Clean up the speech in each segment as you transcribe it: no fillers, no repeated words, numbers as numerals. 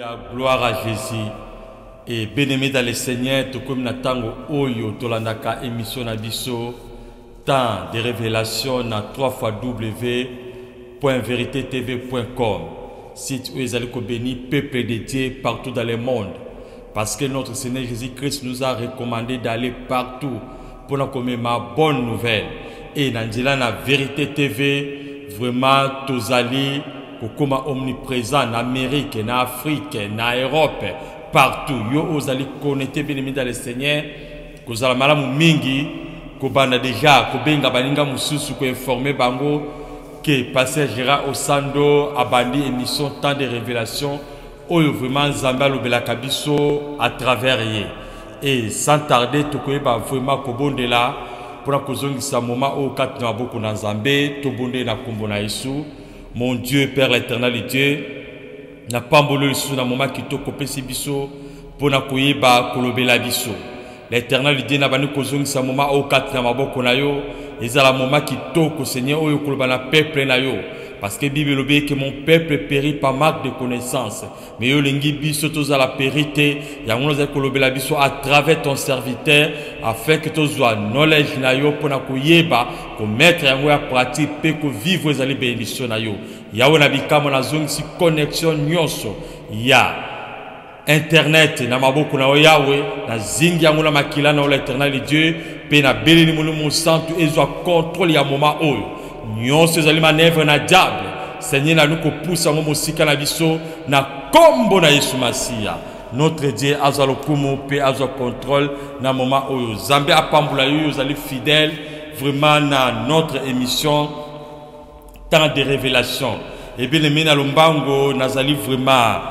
Alléluia, gloire à Jésus. Et bien-aimé dans le Seigneur, tout comme Natango Oyo, Tolandaka émission Nabiso, temps de révélations na 3w.veritetv.com. Site où ils allaient bénir peuple de Dieu partout dans le monde. Parce que notre Seigneur Jésus-Christ nous a recommandé d'aller partout pour nous commettre ma bonne nouvelle. Et dans la Vérité TV, vraiment, tous allés comme omniprésent en Amérique, en Afrique, en Europe, partout. Yo vous allez connecter bien dans le Seigneur. Que vous allez malamu mingi, que banda déjà, que benga baninga mususu ko informer bango que pasteur Gérard Osando a bandi émission temps de révélation. Oyo vraiment Zamba lobela kabiso à travers yé. Et sans tarder, tout koyeba vraiment kobonde là pour la kozongisa moment au 4 na boko na Zambé, to bonde na kombo na Yesu. Mon Dieu, Père l'éternel Dieu, n'a pas mbolo sous na moment qui toko pesi biso pour na koyeba kolobela biso. L'éternel Dieu n'a pas nous kozongi sa moment au 4 na maboko na yo, ezala moment qui toko Seigneur oyo koloba na peuple na yo. Parce que la Bible dit que mon peuple périt par manque de connaissance. Mais yo lengi biso toza la périté, ya ngono kolobela biso à travers ton serviteur afin que toza knowledge na yo pona koyeba ko mettre yango ya pratique pe ko vivre ezali bénédiction na yo. Ya wona bikamo na zongi si connexion nyonso ya internet na maboko na yawe na zingi yango na makila na l'éternel Dieu pe na beleni mo santu ezwa contrôle ya moment oyo. Nyon se zali manèvre na diable. Seigneur na nous pousse en mosika na biso na kombo na Yesu Masia. Notre Dieu azalo kumu pe azo contrôle na moment oyo. Zambé apambula yo zali fidèle vraiment na notre émission temps de révélation. Et bien le na lombango nazali vraiment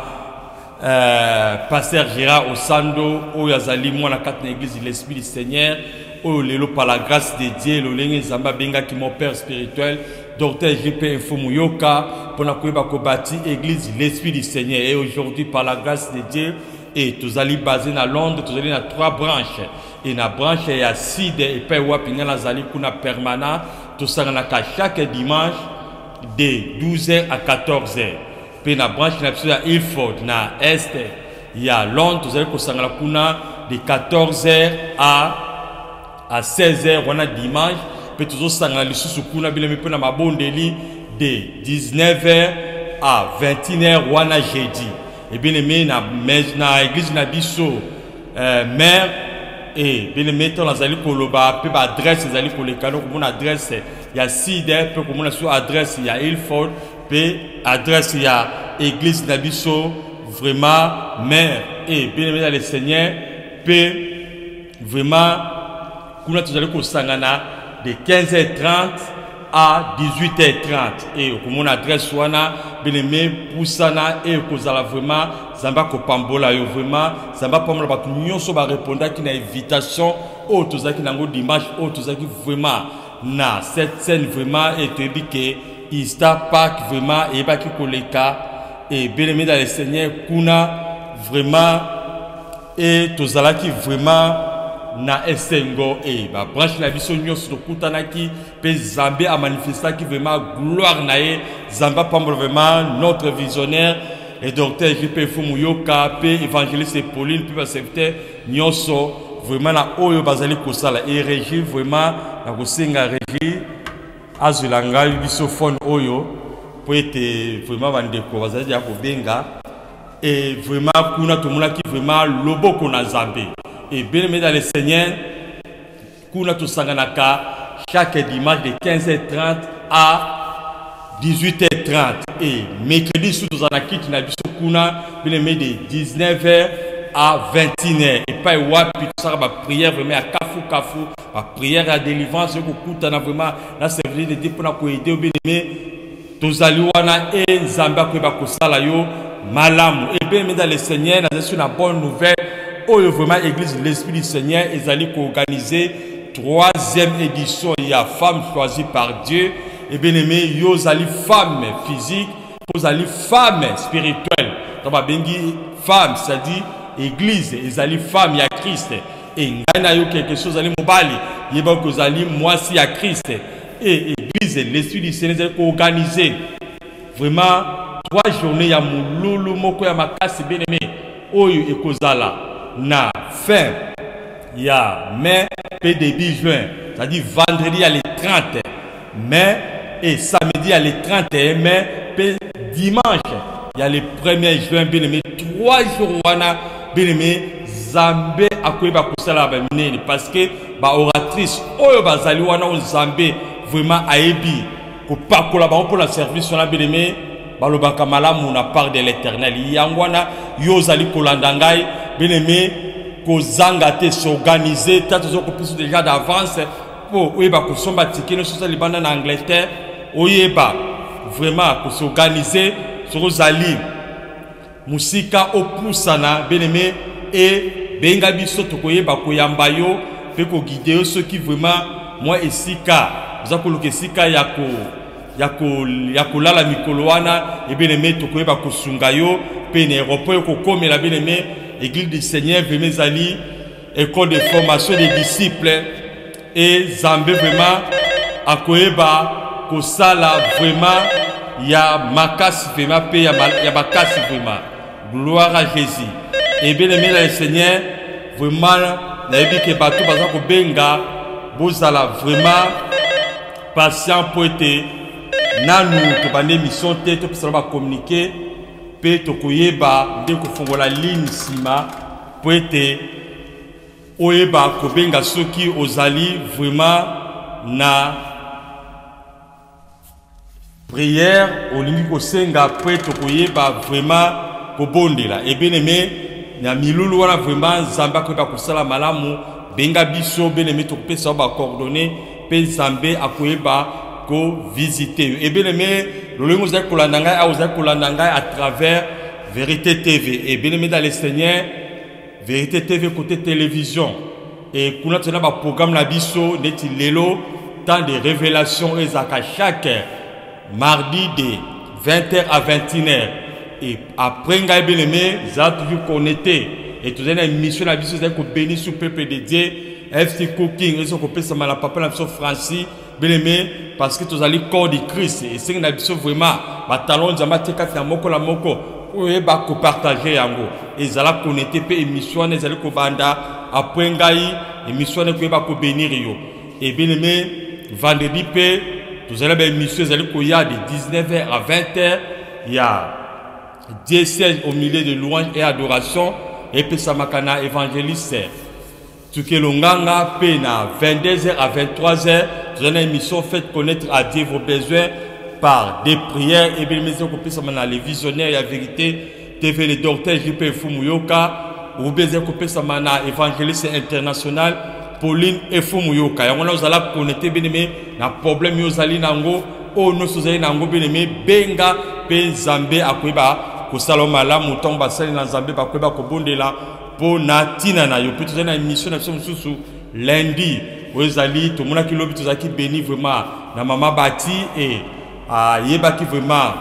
pasteur Gérard Osando oyo azali mwana kat na église de l'Esprit du Seigneur. Oh, lelo par la grâce de Dieu, le lengue zamba benga qui mon père spirituel, docteur JP Info Muyoka, pour la bâti église l'Esprit du Seigneur. Et aujourd'hui, par la grâce de Dieu, et tous allés basés à Londres, tous allés dans 3 branches. Et la branche est à Side et Père Wapinga Nazali Kuna permanent, tout ça chaque dimanche de 12h à 14h. Puis la branche est à Ilford, na Est, il y a Londres, tous allés Kuna de 14h à 16h, on a dimanche, puis toujours sangana le sous-soukuna, bien le ma bondeli de 19h à 21h, on a jeudi. Et bien le na église na biso mère et bien le mettons la zali koloba, puis adresse zali kolekano, comme adresse il y a Sider, puis comme on a sur adresse il y a Ilford, puis adresse il y a église na biso vraiment mère et bien le le Seigneur, puis vraiment nous allons sangana de 15h30 à 18h30 et comme on adresse wana belemé poussana et kozala vraiment zamba ko pambola yo vraiment zamba pambola ba nyonso ba répondre qui na invitation au tozaki nango dimanche au tozaki vraiment na cette scène vraiment et te bi que Easter Park vraiment et ba ki koleka et belemé dans le Seigneur kuna vraiment et tozalaki vraiment na esengo et ba branche la biso nyonso kutanaki pe Zambé a manifesté qui vraiment gloire na ye Zamba pambo vraiment notre visionnaire et docteur JP Fumuyoka pe évangéliste Pauline pe serviteur nyonso vraiment na oyo bazali kosala et régie vraiment na kosenga régie azulanga biso phone oyo po ete vraiment bandeko bazali ya kobenga et vraiment kuna tomona ki vraiment loboko na Zambé. Et bien aimé dans le Seigneur, kuna to sanganaka chaque dimanche de 15h30 à 18h30 et mercredi sous zanaki na biso kuna bien aimé de 19h à 21h et pas wapi tout ça ba prière vraiment à kafu ba prière à délivrance ko kutana vraiment la service de Dieu pour na ko aider bien aimé tozali wana et Nzamba ko ba ko sala yo malamu et bien aimé dans le Seigneur na sur la bonne nouvelle. Oh, vraiment, l'église de l'Esprit du Seigneur, ils allaient organiser 3e édition. Il y a femmes choisies par Dieu. Et bien aimé, ils allaient femmes physiques, ils allaient femmes spirituelles. Donc, femmes, c'est-à-dire église, ils allaient femmes, il y a Christ. Et il y a quelque chose, ils allaient moi aussi à Christ. Et l'église de l'Esprit du Seigneur, ils allaient organiser vraiment 3 journées ya mululu moko ya makasi bien aimé oyo ekozala na fin ya mai pe début juin, c'est-à-dire vendredi à le 30 mai et samedi à le 31 mai pe dimanche il y a le 1er juin bien aimé 3 jours wana bien aimé Zambé akoyeba kusala ba minene parce que ba oratrice oyo bazali wana o Zambé vraiment ayebi ko pakola ba pour la service wana bien aimé balobaka malamu na part de l'Éternel yangwana yo zali kolanda ngai bien aimé ko zanga te s'organiser tato ko plus déjà d'avance pour oyeba ko somba tikino so libanda na Angleterre oyeba vraiment ko s'organiser sur zali musika opusana bien aimé et benga biso tokoyeba koyamba yo pe ko guider ceux qui vraiment moi esika za koluka esika ya kolala mikolo wana et bien aimé tokoyeba kosunga yo pe na aéroport ko komela bien aimé église du Seigneur vraiment zali école de formation des disciples et Zambé vraiment akoyeba kosala vraiment ya makasi vraiment pe ya makasi vraiment gloire à Jésus. Et bien aimé le Seigneur, vraiment, naïbi que bateau baza ko benga, bozala vraiment patient pour être nanu to bande mission te to pesa ba communiquer pe to koyeba de ko fongola ligne sima pour être oyeba ko benga soki ozali vraiment na prière olingi ko senga pour to koyeba vraiment ko bondela. Et bien aimé na milulu wana vraiment Zambé akoyeba kosala malamu benga biso bien aimé topesa ba coordonnées pe Zambé akoyeba ko visiter. Et bien aimé lolengo za kolanda ngai a oza kolanda ngai à travers Vérité TV. Et bien aimé dans le Seigneur Vérité TV côté télévision et kuna tena ba programme na biso neti lelo temps de révélation ezaka chaque mardi de 20h à 21h. Et après, bien aimé, vous avez toujours connecté. Et tout une mission à biso, vous avez béni sous peuple de Dieu. FC Cooking, ils ont coupé ça mal à papa, la Francis, bien aimé, parce que vous avez corps de Christ. Et c'est une mission vraiment, talon de Matéka, la moko, vous avez partager yango. Et vous allez connecter, puis émission, vous allez banda après, émission, vous allez bénir. Et bien aimé, vendredi, vous avez une émission, vous allez de 19h à 20h. Il y a diocèse au milieu de louange et adoration et puis Samakana évangéliste Tukelonganga pena 22h à 23h vous avez une émission faites connaître à Dieu vos besoins par des prières et bien maison qu'on puisse les visionnaires et la vérité TV le docteur JP Fumuyoka ou bien qu'on puisse évangéliste international Pauline et Fumuyoka et on a allé connecter bien aimé na problème yo zali nango o no sozali nango bien aimé benga pe Zambé akoyeba kosala malamu tomba basali na Zambé bakoyeba kobondela po na tina na yo pe tozali na émission na biso mosusu lundi oyezali tomonaki lobi tozalaki béni vraiment na mama Bati et yebaki vraiment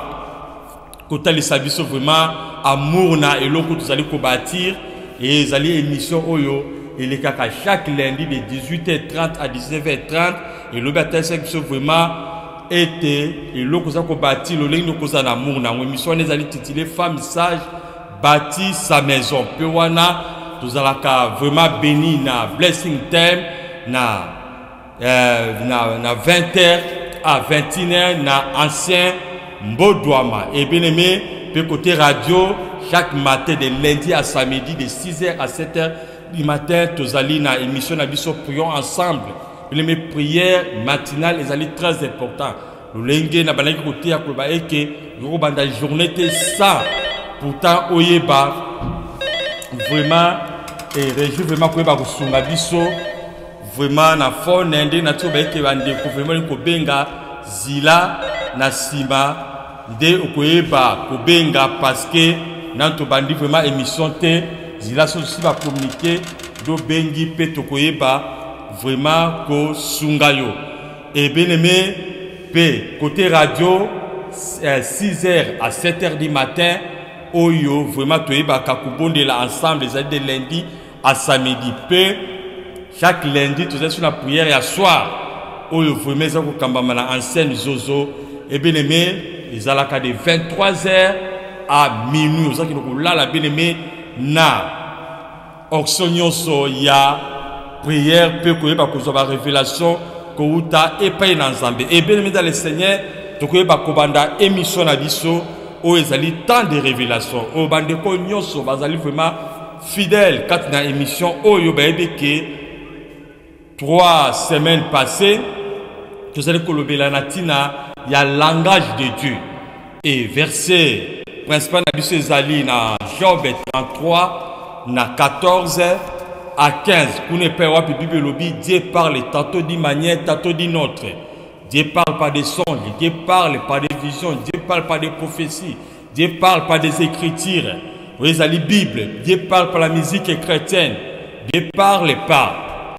kotalisa biso vraiment amour na eloko tozali kobâtir et ezali émission oyo elekaka chaque lundi de 18h30 à 19h30 et lobi atalisa biso vraiment était et l'autre ça qu'on bâtit le ligne nous cause d'amour na émission les allez titulé femme sage bâtit sa maison puis wana nous allons vraiment béni na blessing time na 20h à 21h na ancien Mbodouama et bien aimé puis côté radio chaque matin de lundi à samedi de 6h à 7h du matin nous allons na émission na biso prions ensemble. Les prières matinales, les alliés très importants. Le lingue n'a pas côté à Koba et que le banda journée était ça. Pourtant, oyeba vraiment et réjouir vraiment que ba sunga biso vraiment na fond ndé na to ba ke bande ko vraiment ko benga zila na sima de okoyeba ko benga parce que na to bandi vraiment émission te zila so si ba communiquer do bengi pe to koyeba vraiment ko sungayo et bien aimé p côté radio 6h à 7h du matin oyo vraiment toyeba kakubondela ensemble les de lundi à samedi p chaque lundi tu es sur la prière et à soir oyo vraiment ça ko kambama na ancienne zozo et bien aimé ils allaient de 23h à minuit. Vous savez que là, la bien-aimée, na oxonioso ya prière peut que par cause de la révélation que uta et pas dans Zambé. Et bien-aimé dans le Seigneur, donc que par kobanda émission na biso o ezali tant de révélations. O bande ko nyonso bazali vraiment fidèle quand na émission o yo ba que 3 semaines passées, vous allez kolobela natina il y a langage de Dieu. Et verset principal na biso ezali na Job 33 na 14 à 15. Pour ne pas voir Bible lobby, Dieu parle tantôt d'une manière, tantôt d'une autre. Dieu parle par des songes, Dieu parle par des visions, Dieu parle par des prophéties, Dieu parle par des écritures. Vous voyez, la Bible, Dieu parle par la musique chrétienne, Dieu parle par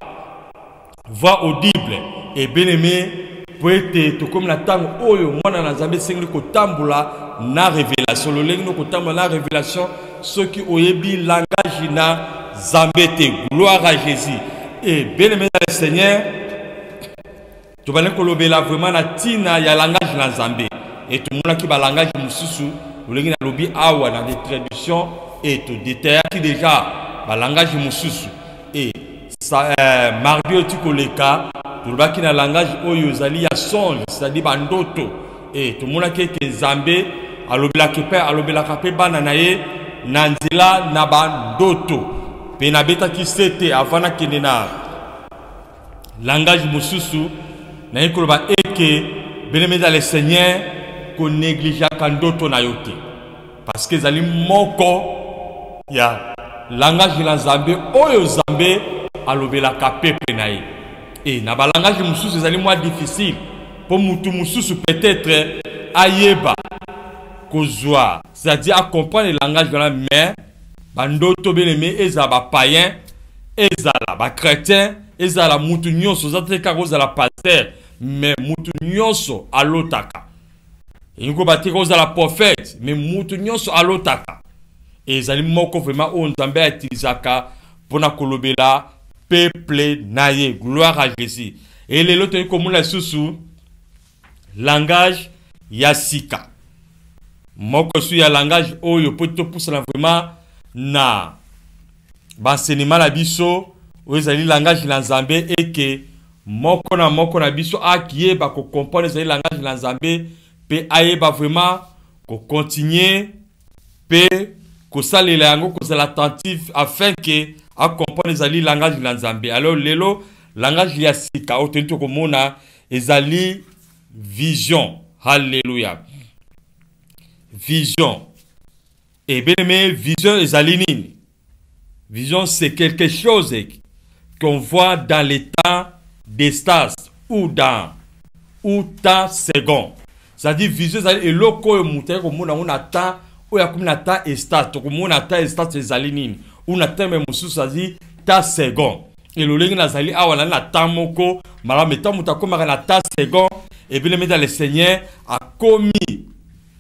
voix audible. Et bien aimé, pour être comme la tango, oh, moi, dans la Zambie, c'est que le tambula na révélation. Le lengue no tambula na révélation, ceux qui ont ébi langage na Zambé, gloire à Jésus. Et bien aimé dans le Seigneur, tu vas là vraiment na tina ya langage na Zambé. Et tout le monde qui va langage mususu, le lengue na lobby awa dans des traductions et tout détail qui déjà ba langage mususu. Et ça mardi tu koleka tout le qui na langage oyo zali ya songe, c'est-à-dire bandoto. Et tout le monde qui est Zambé alobela kepe alobela kape bana na ye nanzila na bandoto. Pe na beta ki sete avana kenena langage mususu na yekoloba eke bien-aimé dans le Seigneur ko néglige kandoto na yote parce que zali moko ya langage la Zambé oyo Zambé alobela kapepe na ye et na ba langage mususu zali moins difficile pour mutu mususu peut-être ayeba kozwa c'est-à-dire à comprendre le langage de la mère bandoto bien-aimé eza ba païen eza la ba chrétien eza la mutu nyonso zateka koza la pasteur mais mutu nyonso alotaka ingo bateka koza la prophète mais mutu nyonso alotaka et ezali moko vraiment on Nzambe atilisaka pona kolobela peuple naye gloire à Jésus et les loto comme la susu langage ya sika moko su ya langage oyo poto poussa vraiment na basenima la biso ezali langage la Nzambe et que moko na biso akiyeba ko comprendre ezali langage la Nzambe pe ayeba vraiment ko continuer pe ko salela yango ko sala attentif afin que a comprendre ezali langage la Nzambe. Alors lelo langage ya sika otento ko mona ezali vision. Alléluia. Vision. Et bien aimé, vision ezali nini? Vision c'est quelque chose qu'on voit dans les temps d'espace ou dans temps second. C'est-à-dire vision c'est eloko yo mutaya ko mona on attend ou ya comme na temps espace to ko mona temps espace ezali nini? On attend même mususu c'est-à-dire temps second. Et le lengi nazali awa na temps moko mala metam mutakoma na temps second et bien dans le Seigneur a commis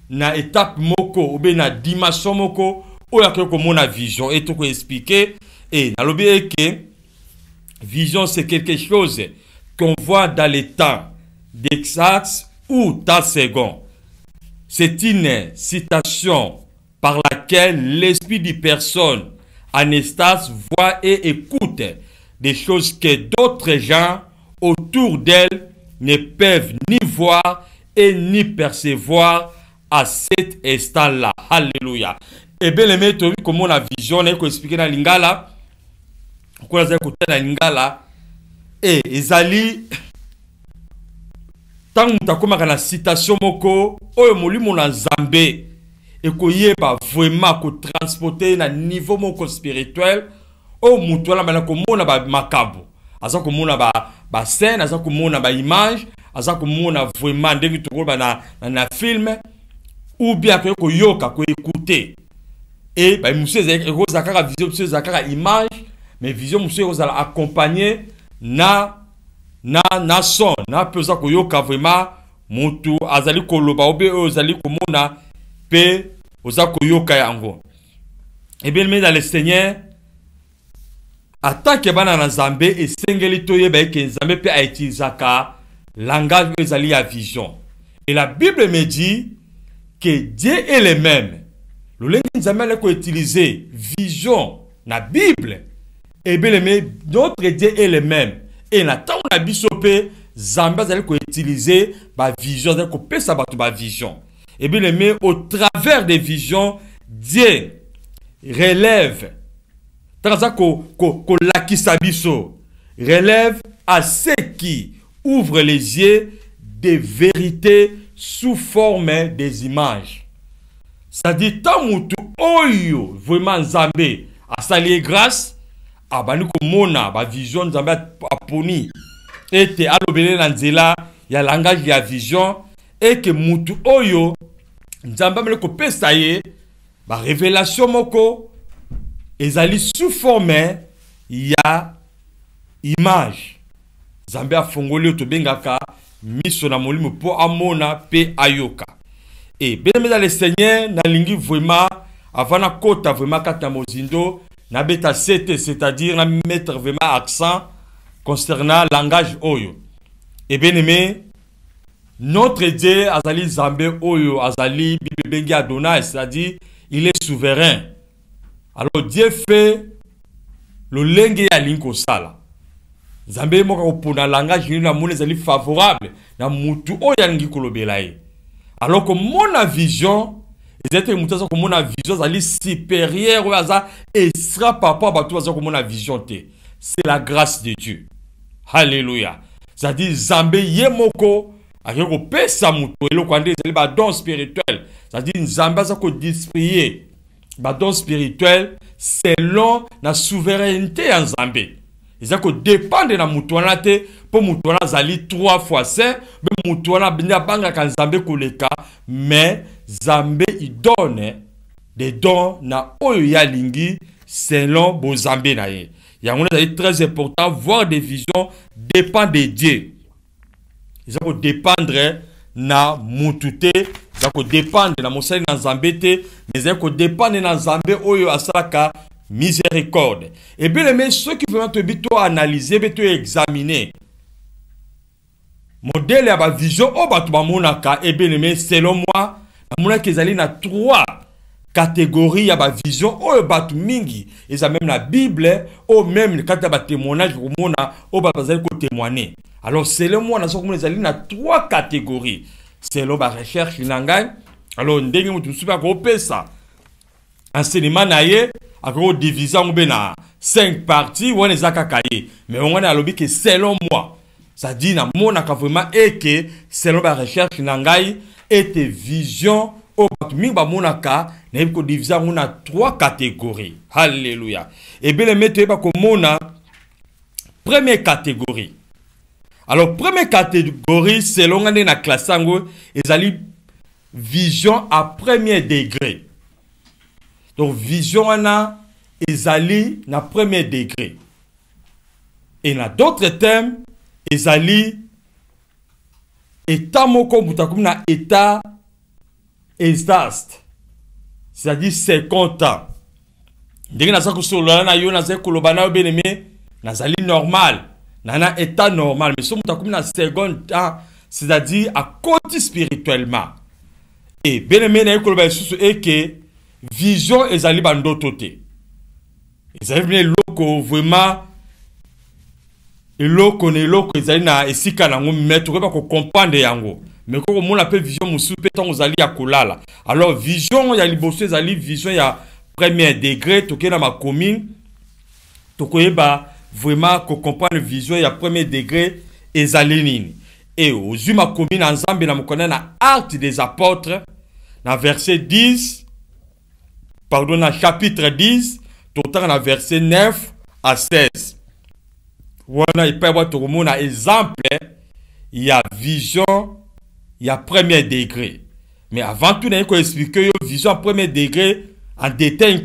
na étape moko ou bien na dimension moko ou ya ko mona vision et tout ko expliquer et na lobi que vision c'est quelque chose qu'on voit dans les temps d'exact ou temps second. C'est une citation par laquelle l'esprit de personne en espace voit et écoute des choses que d'autres gens autour d'elle ne peuvent ni voir et ni percevoir à cet instant-là. Alléluia. Et bien, les méthodes, comme on a vision, on a expliqué dans l'Ingala, on a écouté dans l'Ingala, et Ezali, tant que tu as comme la citation, moko, oyo molimo na Zambé, et qu'on y est vraiment qu'on transporter na niveau moko spirituel, o mutu ala bana komona ba makabo, aza komona ba scène, aza komona ba image, aza komona vraiment ndenge to ko na film, ou bien que yoka ko écouter. Et bah monsieur eko zakara vision, monsieur zakara image, mais vision monsieur eko zala accompagner na son na pesa ko yoka vraiment mutu azali koloba obe ozali komona pe ozako yoka yango. Et bien mais dans le Seigneur attaque bana na Nzambe et sengeli toyeba ke Nzambe pe a utilisaka langage ezali ya vision. Et la Bible me dit que Dieu est le même. Le lenge nzambe ko utiliser vision na Bible. Et bien aimé, notre Dieu est le même. Et na tant na bisope Zambé allait ko utiliser ba vision, allait ko pesa ba vision. Et bien aimé, au travers des visions, Dieu relève. Tanza ko lakisa biso, relève à ceux qui ouvrent les yeux des vérités sous forme des images. Ça dit tant mutu oyo vraiment Zambé a sali grâce a bani ko mona ba vision Zambé aponi ete alobele na nzela ya langage ya vision et que mutu oyo Zambé mele ko pesa ye ba révélation moko ezali sous forme ya image. Zambé a fongoli to bengaka miso na molimo po amona pe ayoka. Et bien aimé dans le Seigneur, na lingi vraiment avant na kota vraiment kata mozindo na beta sete, c'est-à-dire na mettre vraiment accent concernant langage oyo. Et bien aimé, notre Dieu azali Zambé oyo azali bibengi Adonai, c'est-à-dire il est souverain. Alors Dieu fait le lenge ya linko sala. Zambé moko pona langage ni na mone zali favorable na mutu oyo alingi kolobela ye. Alors que mon vision, mon vision est supérieure et sera papa à mon vision. C'est la grâce de Dieu. Alléluia. C'est-à-dire, Zambé yemoko, avec le pesa muto, et le kwande, c'est le don spirituel. C'est-à-dire, Zambé a distribué le don spirituel selon la souveraineté en Zambé. Ils ont dépend de la moutouna te pour moutouna zali 3 fois saint mais moutouna bina banga kan Zambé koleka mais Zambé il donne des dons na oyo ya lingi selon bo Zambé na ye. Ya on est très important voir des visions dépend de Dieu. Ils ont dépendre na mutute, ils ont dépendre na mosali na Zambé te, mais ils ont dépendre na Zambé oyo asalaka miséricorde. Et bien aimé, ceux qui veulent te analyser, te examiner. Modèle ya ba vision o batu ba monaka et bien aimé, selon moi, mona kezali na 3 catégories ya ba vision o batu mingi. Et ça même la Bible ou même quand ba témoignage ko mona o ba bazali ko témoigner. Alors selon moi, na so ko ezali na 3 catégories. Selon ba recherche nangai. Alors ndenge mutu suba ko pesa. Enseignement na ye a divisé en 5 parties, on est à mais on a lobby que selon moi, ça dit na mon vraiment et que selon la recherche nangai et tes visions au batumi ba monaka na ko divisé on a 3 catégories. Alléluia. Et bien les mettre ba ko mona première catégorie. Alors première catégorie selon on na classe ngo ezali vision à premier degré. Donc vision on a ezali na premier degré. Et na d'autres thèmes, ezali état moko mutakum na état extaste. C'est-à-dire 50 ans. Ndenge na sako solo na yo na zekolo bana yo beneme na zali normal. Na état normal mais so mutakum na second temps, c'est-à-dire à côté spirituellement. Et beneme na ekolo ba susu eke vision ezali bandoto te. Ezali loko vraiment eloko ne loko ezali na esika nango mais to ko comprendre yango mais ko mona pe vision musu pe tango zali ya kolala. Alors vision ya liboso ezali vision ya premier degré to ke na ma commune to ko yeba vraiment ko comprendre vision ya premier degré ezali nini. Et aux ma commune ensemble na mokona na Actes des Apôtres na verset 10 pardon na chapitre 10 tout dans verset 9 à 16. Voilà, il peut y avoir tout le monde un exemple. Il y a vision, il y a premier degré. Mais avant tout, il faut expliquer la vision premier degré en détail.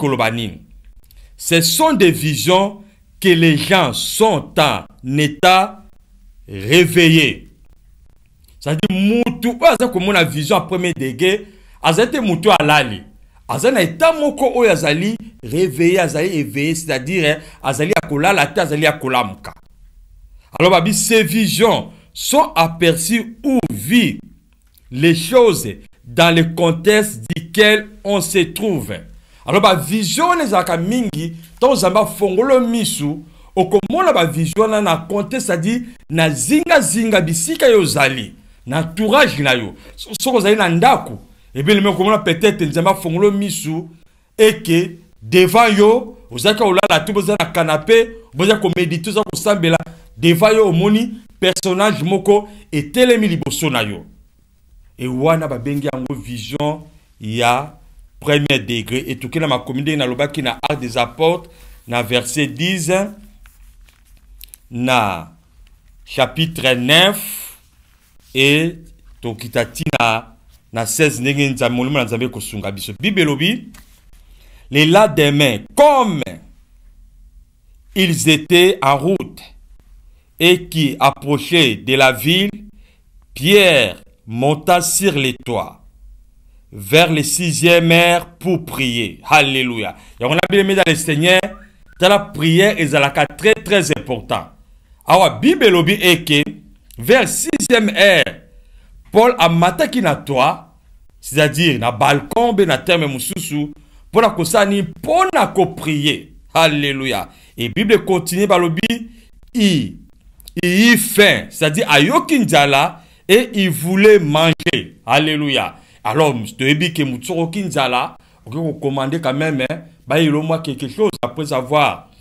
Ce sont des visions que les gens sont en état réveillé. C'est-à-dire, mutu, comme on a vision premier degré, azate mutu alali. Azana état moko oyo azali réveillé, azali éveillé, c'est-à-dire azali akola la tête, azali akolamuka. Alors babi, ces visions sont aperçues ou vivent les choses dans le contexte duquel on se trouve. Alors, la vision les akamingi, tant zamba fongolo misu, okomona ba vision na contexte, c'est-à-dire na zinga bisika yo zali, na entourage na yo. Soko zali na ndako, et bien le même comment peut-être zamba fongolo misu, et que devant yo, vous avez la tout besoin na canapé, vous avez méditer, vous avez sambela, devant yo omoni personnage moko et telemi liboso na yo. Et wana ba bengi yango vision ya premier degré. Et tout qui na ma communauté na loba qui na Actes des Apôtres na verset 10 na chapitre 9 et to kitati na 16 ndenge nzamolimo na nzambe kosunga biso. Bible lobi les lendemains comme ils étaient en route et qui approchaient de la ville, Pierre monta sur les toits vers le 6e heure pour prier. Alléluia. Et on a bien aimé dans le Seigneur, dans la prière, ils ont très très important. Alors, Bible lobi est que vers 6e heure, Paul a mataki na toit, c'est-à-dire na balcon, ben na terme mususu, pour la kosani, pour na ko prier. Alléluia. Et Bible continue par lobi, il faim, c'est-à-dire ayokinjala, et il voulait manger. Alléluia. Alors, je te dis que Moutsoro Kinzala, on commandait quand même, bah, il y a quelque chose après avoir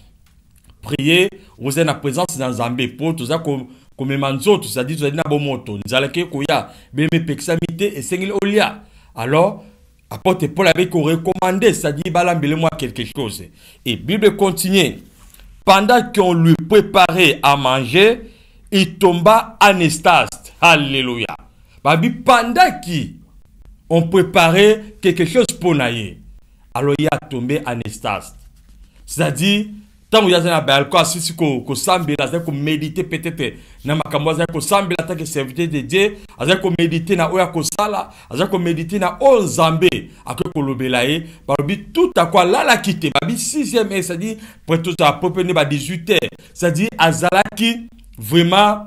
prié, vous êtes en présence dans Zambé, pour tout ça, comme manzo, tout ça dit, vous êtes dans moto, nous allons koya, mais pexamité et sengil olia. Alors, apporte Paul avait recommandé, ça dit, balambele-moi quelque chose. Et Bible continue. Pendant qu'on lui préparait à manger, il tomba en extase. Alléluia. Babi, pendant qui on préparait quelque chose pour naïe, alors il a tombé en extase. C'est-à-dire, tant que il y a un balcon, si qu'on s'embête, qu'on médite peut-être, na makamboza qu'on s'embête tant que serviteur de Dieu, qu'on médite na oya qu'on sala, qu'on médite na on zambé, à que qu'on l'obélaye, babi tout à quoi là la quitte, babi 6e heure, c'est-à-dire pour tout ça, pour venir à 18h, c'est-à-dire azalaki vraiment.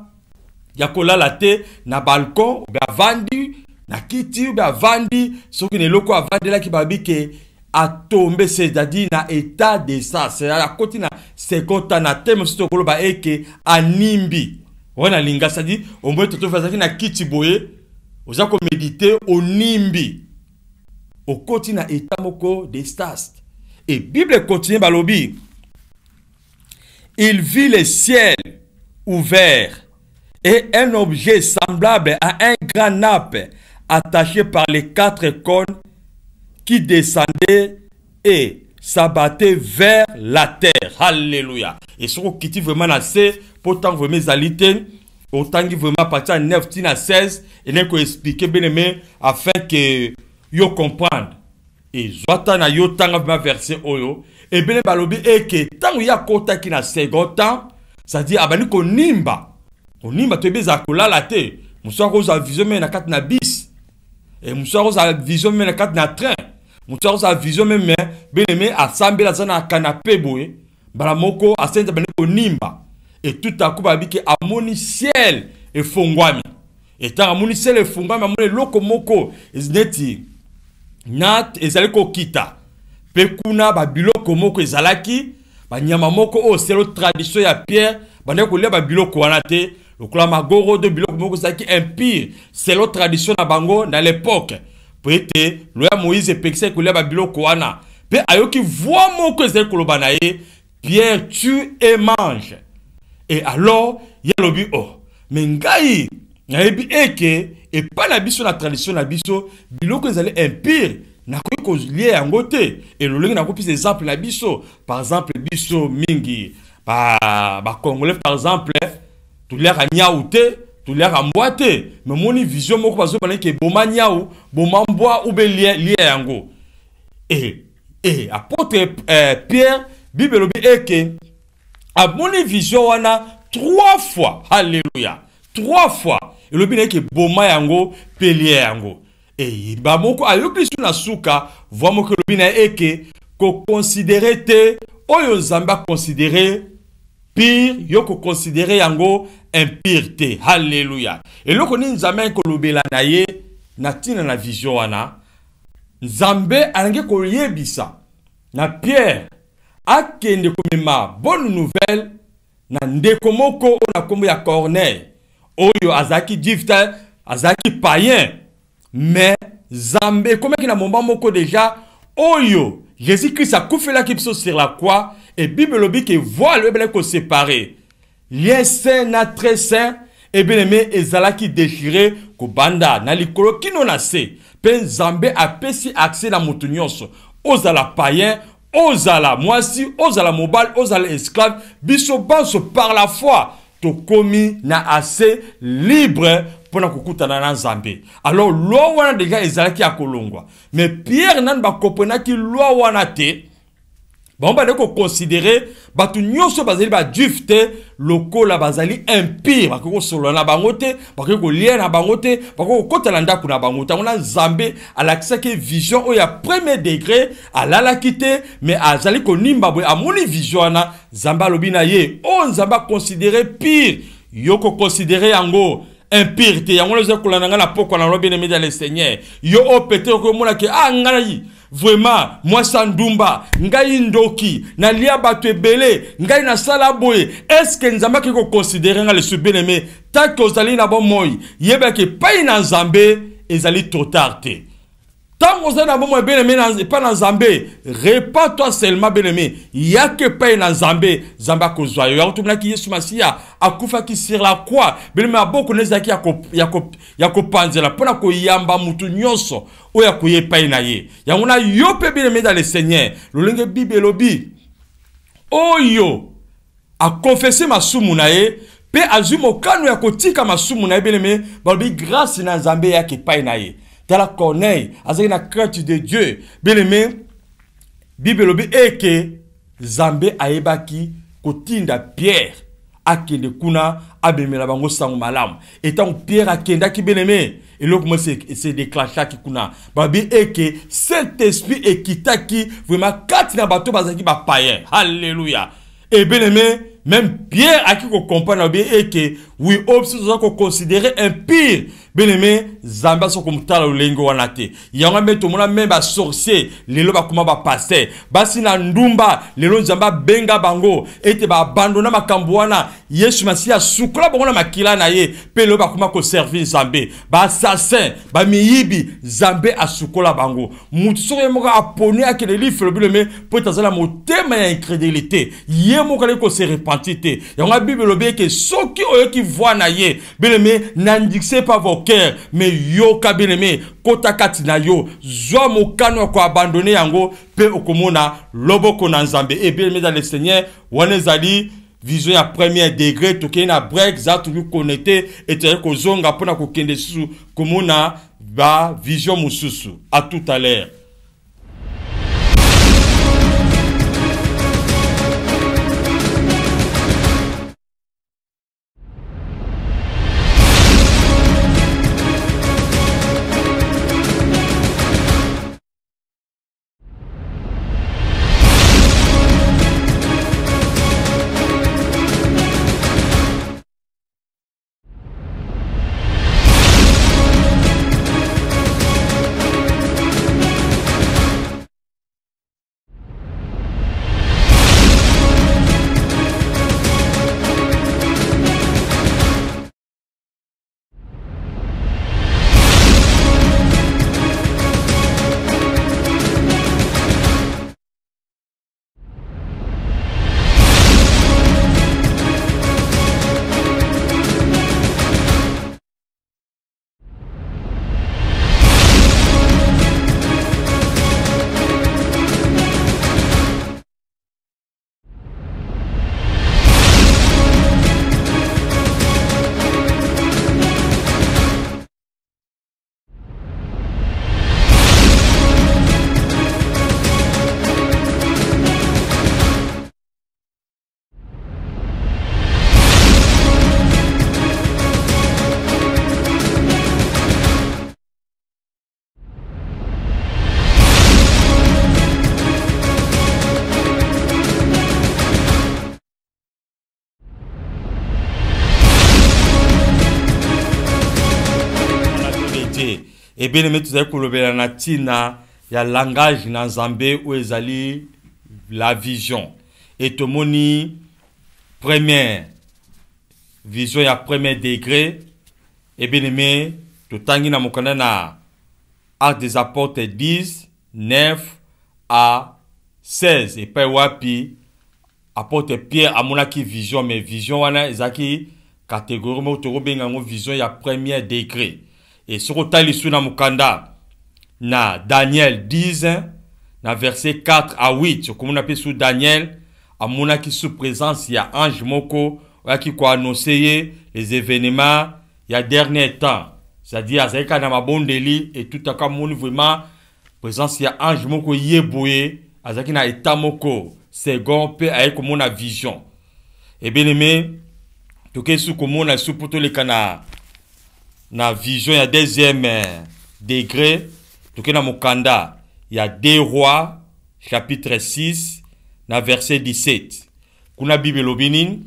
Yakola la te na balcon ba vandi na kiti ba vandi soki ne loko avandi la ki babi ke a tombé, c'est-à-dire na état de ça, c'est à la côté na 50 na thème sur ko ba eke animbi wana linga, c'est-à-dire au moins tout faire na kiti boye oza ko méditer au nimbi au côté na état moko de stas. Et Bible continue balobi, il vit le ciel ouvert et un objet semblable à un grand nappe attaché par les 4 cônes qui descendait et s'abattait vers la terre. Alléluia. Et ce qui est vraiment assez, pourtant vraiment zalité, autant que vraiment partir à 9 à 16, et n'est qu'à expliquer bien aimé afin que vous comprendre. Et j'attends à yo tanga vraiment verset oyo, et bien balobi et que tant y a kota qui na second temps, ça dit abani ko nimba. Onimba te beza kola la te. Moussa rose a vision mais na 4 na bis. Et Moussa rose a vision mais na 4 na train. Moussa rose a vision même bien aimé à sambela zana canapé boye. Bala moko a sente bani ko nimba. Et tout à coup babi ke amoni ciel et fongwami. Et tant amoni ciel et fongwami amoni loko moko izneti. Nat ezali ko kita. Pe kuna ba biloko moko ezalaki, ba nyama moko o selo tradition ya Pierre, ba ne ko le ba biloko wana te. Le clan Magoro de Biloko Moko Zaki empire, c'est l'autre tradition à Bango dans l'époque. Peut-être, le Moïse et Pexé que les Biloko Wana. Pe ayoki voit Moko Zeki Kolobanaye, Pierre tue et mange. Et alors, il y a le but, oh, mais ngai, naebi eke, et pas la biso la tradition la biso, Biloko Zali empire, n'a quoi lié en côté. Et le n'a pas plus exemple la biso, par exemple biso mingi, bah Congolais par exemple. Tout l'air à niaouté, tout l'air à mboité. Mais mon vision, moi, parce que boma niaou, boma mboa ou lié yango. Et apôtre Pierre, Bible lobi eke, a mon vision wana 3 fois. Alléluia. 3 fois. Et lobi eke boma yango, lié yango. Et ba moko ayoki sur na suka, voit mo que lobi na eke, ko considérer te, oyo zamba considérer pire, yoko considéré yango impureté. Alléluia. Et le koni nzambe kolobela na ye, na tina na vision wana Nzambe alingi koyebisa na Pierre akende komema bonne nouvelle na ndeko moko na kombo ya Corneille oyo azaki gifta azaki païen mais Nzambe komeki na momba moko déjà oyo Jésus-Christ a koufela kipso sur la croix et Bible lobi que voile le bel ko séparer lien saint na très saint et bien aimé ezalaki déchiré ko banda na likolo kino na se pe Nzambe a pesi accès na moto nyonso ozala païen ozala mwasi ozala mobile ozala esclave biso banso par la foi to komi na assez libre pour na kokutana na Nzambe. Alors loi wana déjà ezalaki ya kolongwa mais Pierre nan ba kopena ki loi wana te bon ba deko considérer batu nyonso bazali ba juif te lokola bazali impire bakoko solo na bango te bakoko lien na bango te bakoko kotala ndaku na bango te on a Nzambe alakisaki vision o ya premier degré alalaki te mais azali konimba boy amoni vision wana Nzambe alobi na ye o Nzambe considérer pire yoko considérer yango impire te yango lezo kolana na poko na lobi na média le Seigneur yo o peut-être ko mona ke ngai vraiment moi sandumba ngai ndoki na lia bato ebele ngai na sala boye est-ce que Nzambe ko considérer nga le bien-aimé tant que ozali na bon moy yeba ke pa na Nzambe ezali trop tard te tant que ozali na bon moy bien-aimé pas na Nzambe répands-toi seulement bien-aimé ya que pa na Nzambe Nzambe ko zwa yo tumna ki Yesu Masia akufa ki sur la croix bien-aimé aboko nezaki ya ko panzela pona ko yamba mutu nyonso oya koye pa na ye yangona yo pe bien-aimé dans le Seigneur lolenge Bible lobi oyo a confessé masumu na ye pe azumo kanu ya kotika masumu na ye bien-aimé balobi grâce na Nzambe ya ke pa na ye dans la Corneille azaki na crainte de Dieu bien-aimé Bible lobi eke Nzambe ayebaki kotinda Pierre akende kuna abemela bango sango malamu etant Pierre akenda ki bien-aimé et là comment c'est déclenché qui kuna babi eke cet esprit ekitaki vraiment quatre na bato bazaki ba païen alléluia et bien-aimé même Pierre a qui comprendre bien eke oui obso ko considérer impire bien-aimé Nzambe so komutala ulengo wanate yanga meto mona même ba sorcier lelo ba kuma ba passer basi na ndumba lelo Nzambe benga bango ete ba abandona makambo wana Yesu Masia sukola bango na makila na ye pe lelo ba kuma ko servir Nzambe ba assassin ba miyibi Nzambe asukola bango mutu so yemoka aponi akele livre bien-aimé pour tazala motema ya incrédulité yemoka ko se repentite yanga Bible lobi ke soki oyo ki voit na ye bien-aimé n'indixez pas vos cœurs mais yo ka bien-aimé kota katina yo zwa mokano ko abandonner yango pe okomona loboko na Nzambe et bien-aimé dans le Seigneur wanezali vision ya premier degré toke na break za tu connecter et te ko zonga pona ko kende su komona ba vision mususu à tout à l'heure. Et bien aimé tozali kolobela na tina ya langage na nzambe ou ezali la vision. Et tomoni première vision ya premier degré. Et bien aimé totangi na mokanda na Actes des Apôtres 10 9 à 16 et pas wapi apôtre Pierre amonaki vision, mais vision wana ezaki catégorie mo to benga ngo vision ya premier degré. Et sur otali suna mukanda na Daniel 10 na verset 4 à 8 comme on appelle sous Daniel amonaki sous présence ya ange moko qui ko annoncer les événements ya dernier temps, c'est-à-dire azaka na mabondeli et tout à moni vraiment présence ya ange moko yeboye azaki na état moko second pe aye komona vision. Et bien aimé toke sou komona sou poto le kana na vision ya deuxième degré toke na mokanda ya 2 Rois chapitre 6 na verset 17 kuna Bible lobinin.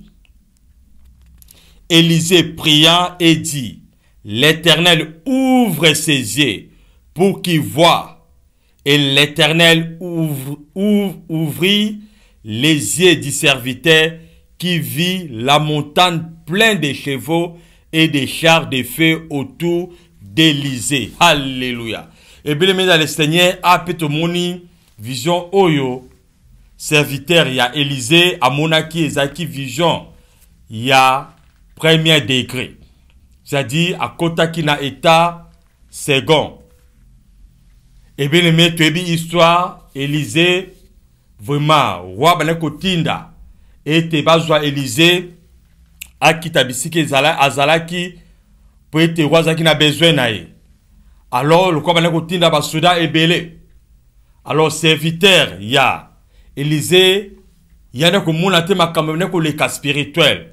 Élisée priant et dit: l'Éternel ouvre ses yeux pour qu'il voie. Et l'Éternel ouvrit les yeux du serviteur qui vit la montagne pleine de chevaux et des chars de feu autour d'Élysée. Alléluia. Et bien aimé dans le Seigneur, après moni vision oyo serviteur ya Élysée à monaki ezaki vision ya premier degré. C'est-à-dire à côté qui na état second. Et bien aimé tu es histoire Élysée vraiment roi banako tinda et te bazwa Élysée akita bisiki azalaki pour être roi zaki na besoin nae. Alors le quoi banako tinda ba soda ebele. Alors serviteur ya Élysée yana ko mona te makambo banako le cas spirituel.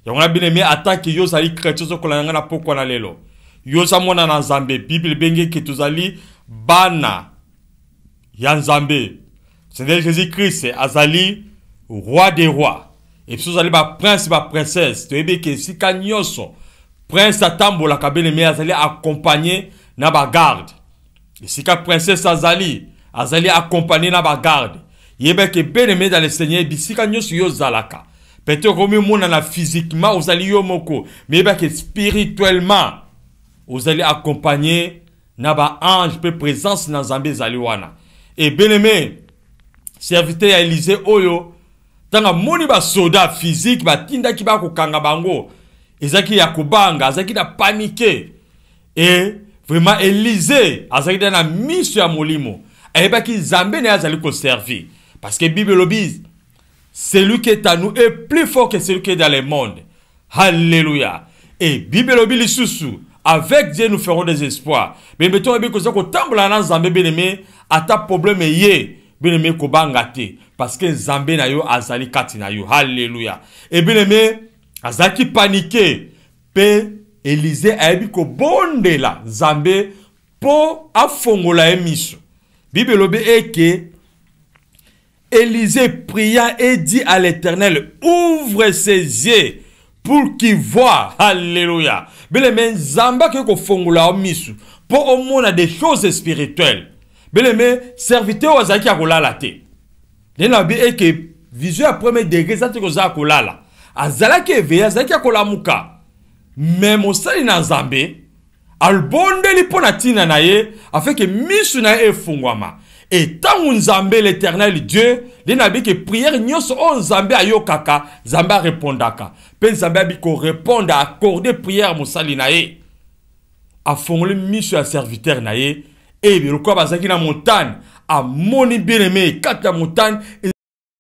On a bien aimé attaque yo sali chrétien so kolanga na poko na lelo. Yo sa mona na Nzambe Bible benge ke tozali bana ya Nzambe. C'est Jésus-Christ azali roi des rois. Et puis azali ba prince ba princesse. To ebe ke sika nyoso prince atambola ka bien aimé azali accompagné na ba garde. Et sika princesse azali accompagné na ba garde. Yebe ke bien aimé dans le Seigneur bisika nyoso yo zalaka. Peut-être que vous avez physiquement, vous allez yomoko, mais que spirituellement, vous allez accompagner naba ange pe présence dans Zambé zaliwana. Et bien aimé, serviteur à Élysée oyo, tanga moni ba soda physique ba tinda ki ba ko kanga bango, ezaki ya kubanga, ezaki na paniqué. Et vraiment Élysée, azaki na mission ya molimo, et ba ki Zambé ne azali ko servir parce que Bible obise celui qui est à nous est plus fort que celui qui est dans le monde. Alléluia. Et Bible obili susu. Avec Dieu nous ferons des espoirs. Mais mettons bien que ça ko tambola na Nzambe bien aimé ata problème yé bien aimé ko bangate parce que Nzambe na yo azali kati na yo. Alléluia. Et bien aimé azaki paniqué pe Élysée a ebi ko bondela Nzambe po afongola emiso. Bible obi eke Élysée pria et dit à l'Éternel: ouvre ses yeux pour qu'il voie. Alléluia. Bien-aimé, Zamba ke ko fongola omisu pour au monde des choses spirituelles. Bien-aimé, serviteur ozaki akolala te. Nena bi eke vision à premier degré ça te ko za kolala. Azala ke veya azaki akolamuka. Mais mosali na Nzambe albondeli pona tina na ye afin que misu na e fungwama. Et tant Nzambe l'Éternel Dieu, les nabi que prière nyonso on Nzambe ayokaka, Nzambe répondaka. Pe Nzambe abiko répondre accorder prière mosali na ye. A fongoli mission à serviteur na ye. Et bien quoi bazaki na montagne, a moni bien aimé, quatre la montagne, et